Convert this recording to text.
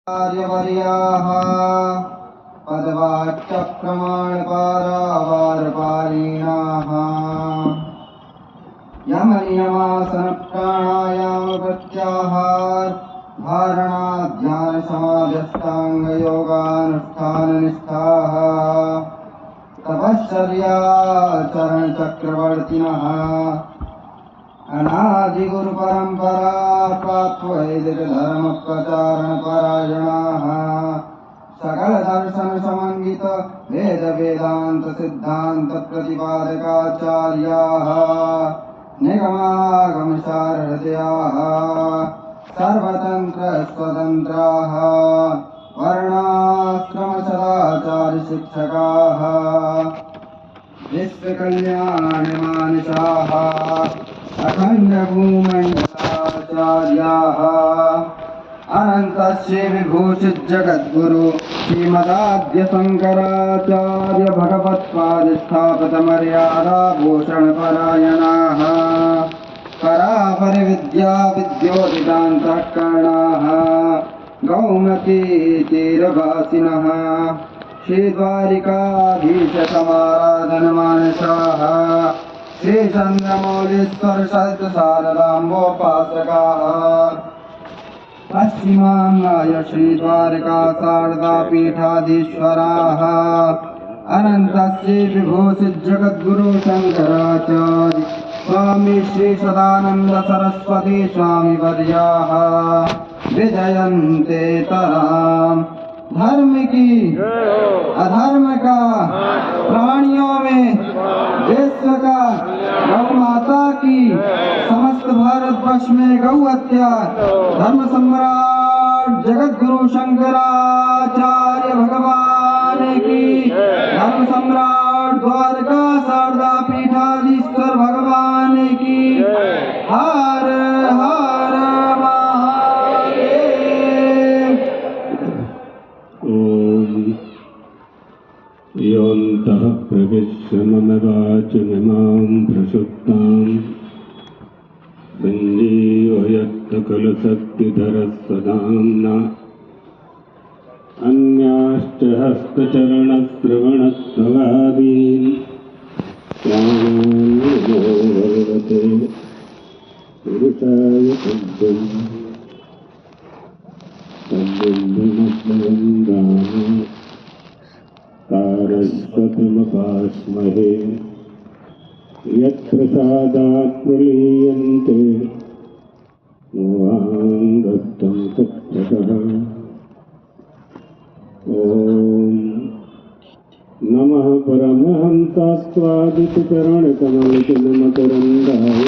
आर्यवर्याः पदवाच्य प्रमाणपारावारपारिणाः यमनियमासन प्रत्याहार धारणा ध्यान समाधिष्टांग योगानुष्ठाननिष्ठाः तपश्चर्या चरण चक्रवर्तिनः अनादि गुरु परंपरा प्राप्त वैदिक धर्म प्रचारण परायणाः सकल दर्शन समन्वित वेद वेदांत सिद्धांत प्रतिपादकाचार्याः निगमागम सारहृदयाः सर्वतंत्र स्वतंत्राः वर्णाश्रम सदाचार्य शिक्षकाः विश्व कल्याण मानसाः अखंड भूमंडलाचार्याः अनंत श्री विभूषित जगद्गुरु श्रीमदाद्य शंकराचार्य भगवत्पाद स्थापित मर्यादा भूषण परायणाः परापरि विद्या विद्योदितान्तःकरणाः गौमती तीरवासिनः श्रीद्वारिकाधीश समाराधन मानसाः श्री चंद्रमौलीश्वर सहित शारदाम्बोपासकाः पश्चिमांगाय श्रीद्वारिका शारदा पीठाधीश्वराः अनंत श्री विभूषित जगद्गुरु शंकराचार्य स्वामी श्री सदानंद सरस्वती स्वामी वर्याः विजयन्ते तराम। धर्म की अधर्म का प्राणियों में विश्व का गौ माता की समस्त भारतवर्ष में गौ हत्या धर्म सम्राट जगद्गुरु शंकराचार्य भगवान की धर्म सम्राट द्वारका शारदा पीठाधीश्वर भगवान की हर हर महादेव। ओम योऽन्तः प्रविश्य मम वाचमिमां प्रसुप्तां सञ्जीवयत्सकलशक्तिधरस्वधाम्ना अन्याश्च हस्तचरणश्रवणत्वगादीन् प्राणान् नमो भगवते पुरुषाय तुभ्यम् तद्बुद्धिमत्वं तारस्वतमपास्महे यत्प्रसादात् प्रलीयन्ते मोहाङ्गस्तं तत्त्वतः। ॐ नमः परमहंसास्वादितचरणकमलतिलमकरन्दाय